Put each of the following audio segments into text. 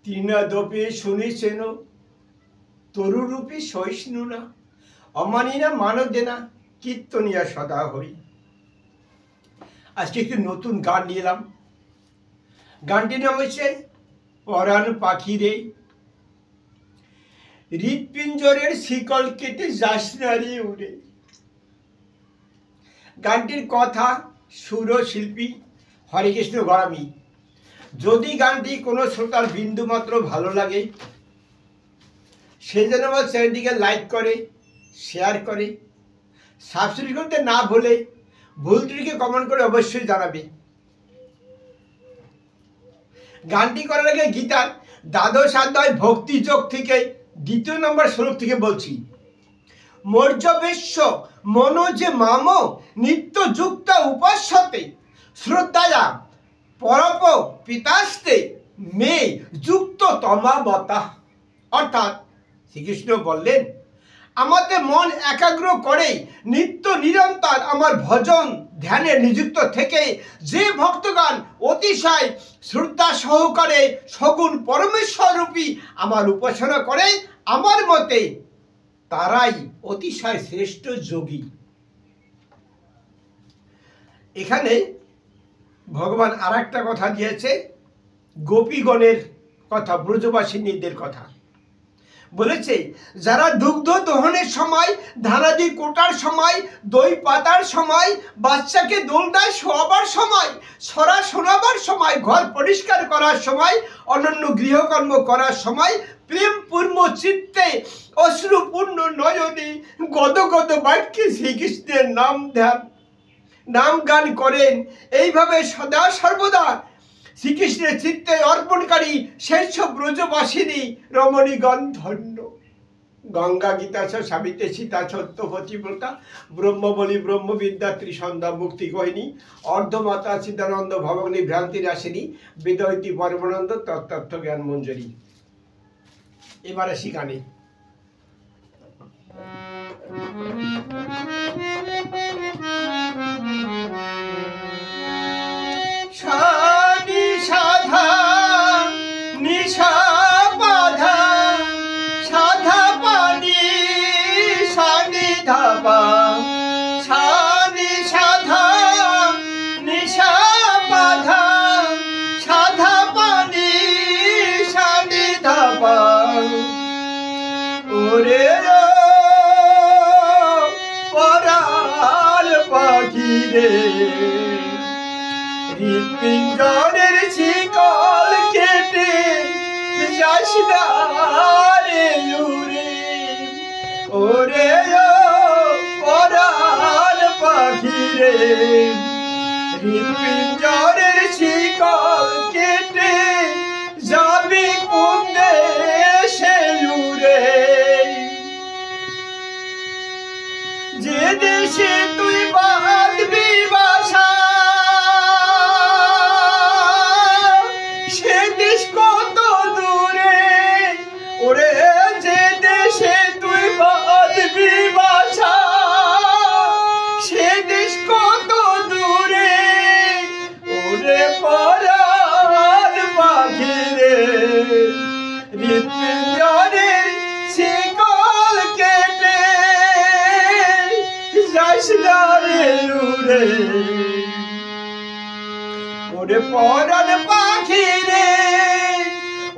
তৃণাদপি শুনিছেন তরুরূপী সহিষ্ণু না অমানি না মানদে না কীর্তনিয়া সদা হই। আজকে একটি নতুন গান নিয়ে এলাম। গানটির নাম হচ্ছে পরাণ পাখি রে, হৃৎপিঞ্জরের শিকল কেটে যাস না রে উড়ে। গানটির কথা সুর শিল্পী হরেকৃষ্ণ গড়ামি। যদি গানটি কোনো শ্রোতার বিন্দু মাত্র ভালো লাগে সে যেন আমার চ্যানেলটিকে লাইক করে, শেয়ার করে, সাবস্ক্রাইব করতে না ভুলে ভুল ত্রুটিকে কমেন্ট করে অবশ্যই জানাবে। গানটি করার আগে গীতার দ্বাদশ অধ্যায় ভক্তিযোগ থেকে 2 নম্বর শ্লোক থেকে বলছি। মৌর্যবেশ্য মনো যে মাম নিত্যযুক্ত উপাস্যতে শ্রদ্ধায়া পরপ পিতাস্তে মে যুক্ত তমাবতা। অর্থাৎ শ্রীকৃষ্ণ বললেন, আমাদের মন একাগ্র করে নিত্য নিরন্তর আমার ভজন ধ্যানে নিযুক্ত থেকে যে ভক্তগণ অতিশয় শ্রদ্ধা সহকারে সগুণ পরমেশ্বর রূপী আমার উপাসনা করে, আমার মতে তারাই অতিশয় শ্রেষ্ঠ যোগী। এখানে ভগবান আর একটা কথা দিয়েছে, গোপীগণের কথা, ব্রজবাসিনীদের কথা বলেছে। যারা দুগ্ধ দহনের সময়, ধানাদি কোটার সময়, দই পাতার সময়, বাচ্চাকে দোলনায় শোয়াবার সময়, ছড়া শোনাবার সময়, ঘর পরিষ্কার করার সময়, অন্যান্য গৃহকর্ম করার সময় প্রেমপূর্ণ চিত্তে অশ্রুপূর্ণ নয়নে গদগদ বাক্যে শ্রীকৃষ্ণের নাম গান করেন। এইভাবে সদা সর্বদা শ্রীকৃষ্ণের চিত্তে অর্পণকারী সেই সব ব্রজবাসিনী রমণীগণ ধন্য। গঙ্গা গীতাছ সাবিতে সীতা সত্যপতিব্রতা ব্রহ্মবলী ব্রহ্মবিদ্যা ত্রিসন্ধ্যা মুক্তি গহিনী অর্ধমাতা চিদানন্দ ভবগ্নি ভ্রান্তি রাশিনী বেদৈতি পরমানন্দ তত্ত্ব জ্ঞান মঞ্জরি। এবার আসি গানে। সাধা নিশা বাধা সাধা পানি সানি ধাবা সানি সাধা নিশা বাধা সাধা পানি সানি ধাবা। ওরে পরাণ পাখি রে, হৃৎপিঞ্জরের শিকল কেটে যাস না রে উড়ে। ওরে পরাণ পাখি রে, হৃৎপিঞ্জরের শিকল কেটে যাবি কোন দেশে উড়ে। যে দেশে তুই বাঁধবি বাসা সে দেশ কত দূরে। ওরে যে দেশে তুই বাঁধবি বাসা সে দেশ কত দূরে। ওরে পরাণ পাখি রে, হৃৎপিঞ্জরের শিকল কেটে যাস না রে উড়ে। ওরে পরাণ পাখি রে,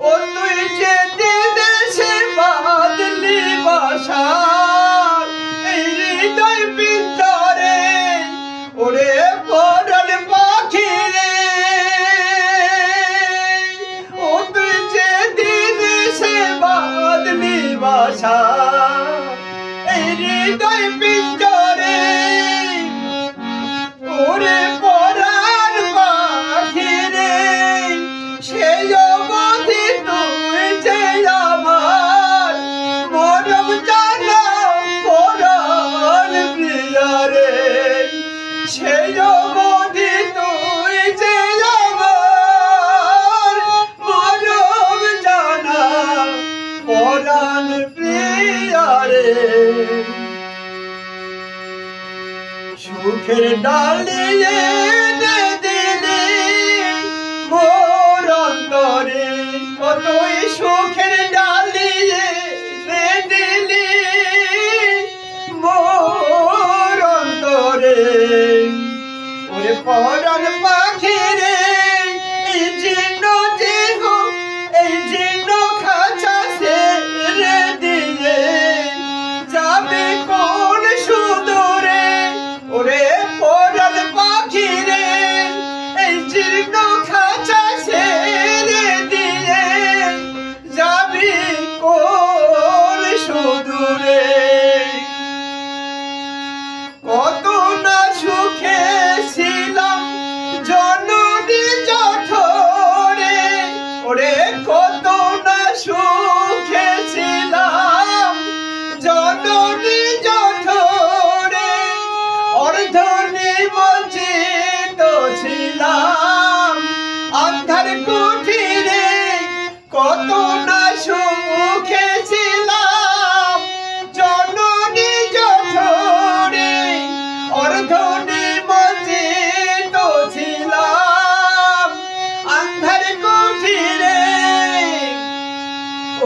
ও তুই যেতে দেশে বাঁধলি বাসা এই হৃদয় পিঞ্জরে। ওরে পরাণ পাখি রে, ও তুই যেতে দেশে বাঁধলি বাসা এই হৃদয় পিঞ্জরে। ওরে পরাণ পাখি রে, সেই অবধি তুই যে আমার মরম জানা পরাণ প্রিয়া রে। সেই অবধি তুই যে আমার মরম জানা পরাণ প্রিয়া রে। সুখের ডালিয়ে দিলি মোর অন্তরে কতই পরাণ পাখি রে এই জীর্ণ দেহ এই জীর্ণ খাঁচা ছেড়ে দিয়ে যাবে কোন সুদূরে ওরে পরাণ পাখি রে এই জীর্ণ খাঁচা ছেড়ে দিয়ে যাবে কোন সুদূরে কত না সুখে ছিলাম জননী জঠরে ওরে কত না সুখে ছিলাম জননী জঠরে অর্ধনিমজ্জিত ছিলাম আন্ধার কুঠিরে কত না সুখে ছিলাম জননী জঠরে অর্ধনিমজ্জিত ছিলাম আন্ধার কুঠিরে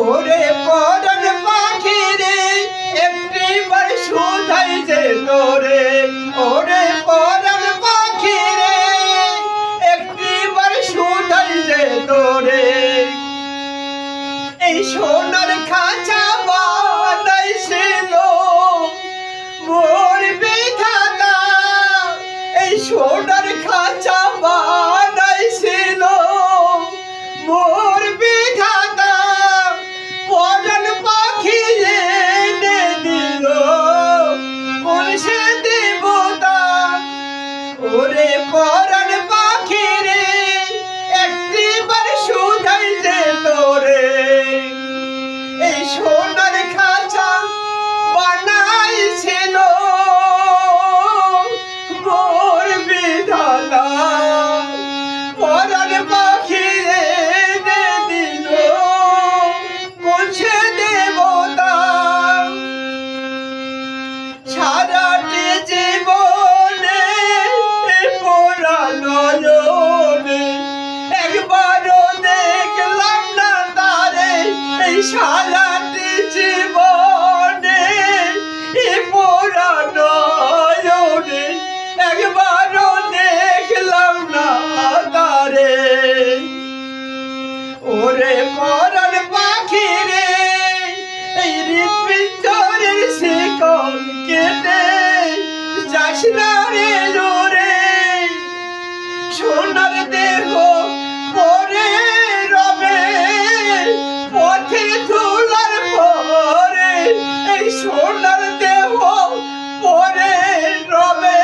ওরে পরাণ পাখি রে একটিবার শুধাই যে তোরে ওরে পরাণ পাখি রে একটিবার শুধাই যে তোরে এই সোনার খাঁচা বানাইছিল মোর বিধাতা এই সোনার খাঁচা বানাইছিল মোর বিধাতা পরাণ পাখি এনে দিল কোন সে দেবতা ওরে পরাণ পাখি রে একটিবার শুধাই যে তোরে এই সোনার খাঁচা বানাইছিল মোর বিধাতা পরাণ পাখি এনে দিল কোন সে দেবতা সারাটি জীবনে পোড়া নয়নে একবারও দেখলাম না তারে এই সারাটি জীবনে পোড়া নয়নে একবারও দেখলাম না তারে ওরে পরাণ পাখি রে এই হৃৎপিঞ্জরের শিকল কেটে যাস না রে দূরে সোনার দেহ পরে রবে পথে ধুলার পরে এই সোনার দেহ পরে রবে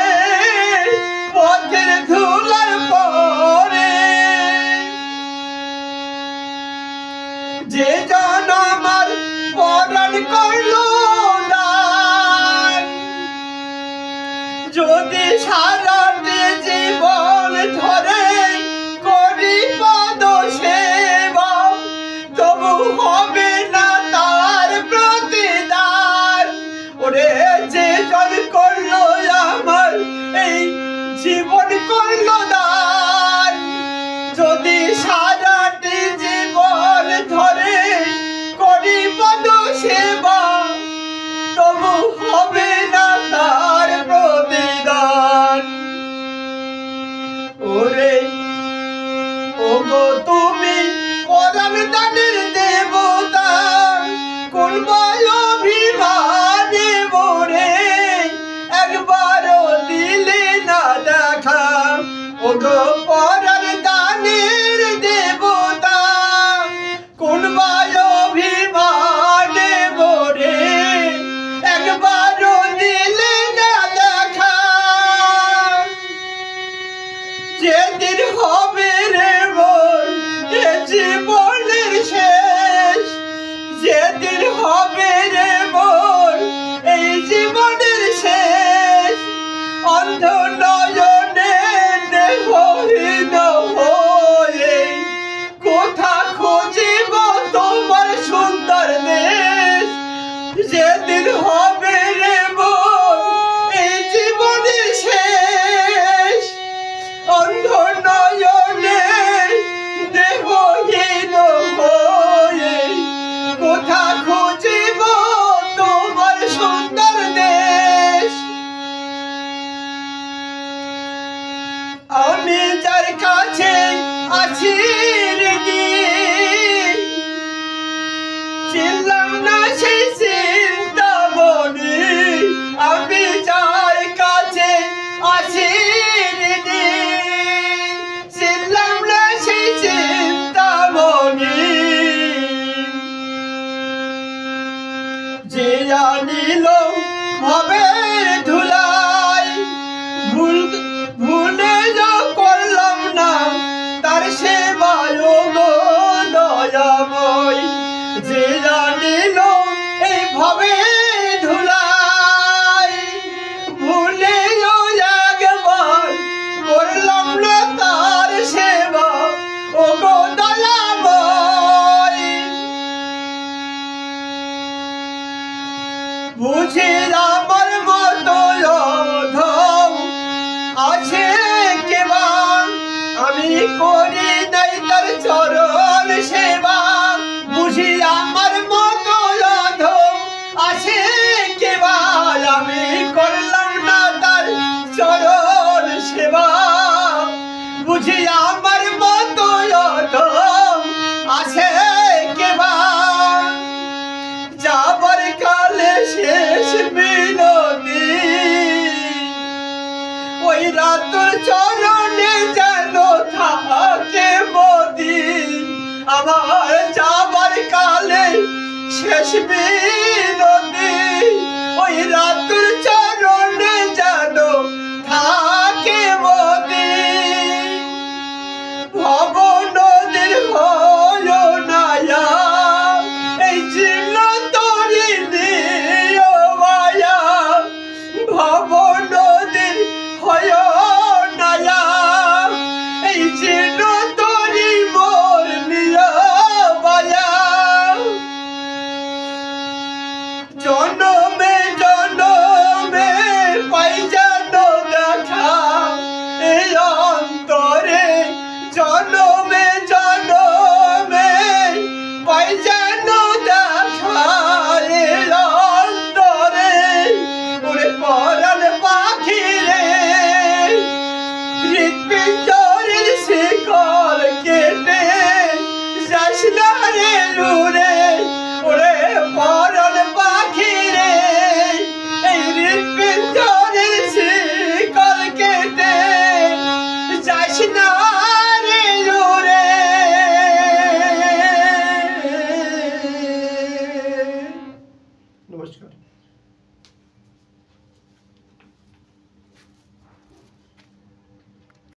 পথের ধুলার পরে যে জন আমার পরাণ করলো দান যদি সারাটি জীবন ধরে করি পদ সেবা তবু হবে না তার প্রতিদান ওরে যে জন করলো আমার এই জীবন করলো দান যদি সারাটি জীবন ধরে করি পদ সেবা তবু হবে না তার প্রতিদান ওরে ওগো তুমি পরাণ দানের দেবতা কোন অভিমানে মোরে একবারও দিলে না দেখা ওগো পরাণ দানের দেবতা কোন অভিমানে মোরে একবারও দিলে না দেখা যেদিন হবে রে মোর এ জীবনের শেষ যেদিন হবে রে মোর এই জীবনের শেষ অন্ধ নয়নে দেহহীন হয়ে কোথা খুঁজিব তোমার সুন্দর দেশ যেদিন হবে রে মোর এই জীবনের শেষ অন্ধ নয়নে দেহহীন আছি রেডি, ছিলাম না সেই চিন্তা মনে, আমি যার কাছে আছি রেডি, ছিলাম না সেই চিন্তা মনে, যে আনিল ভবের ধুলাই, ভুলে করলাম না তার সেবায় গো দয়াময়, যে জানিল এই ভবের ধুলাই, ভুলে একবার করলাম না তার সেবা ও গো দয়াময়, বুঝি আমার মতো অধম আছে কেবা, আমি করি নাই তার চরণ সেবা, বুঝি আমার মতো অধম আছে কেবা, আমি করলাম না তার চরণ সেবা, বুঝি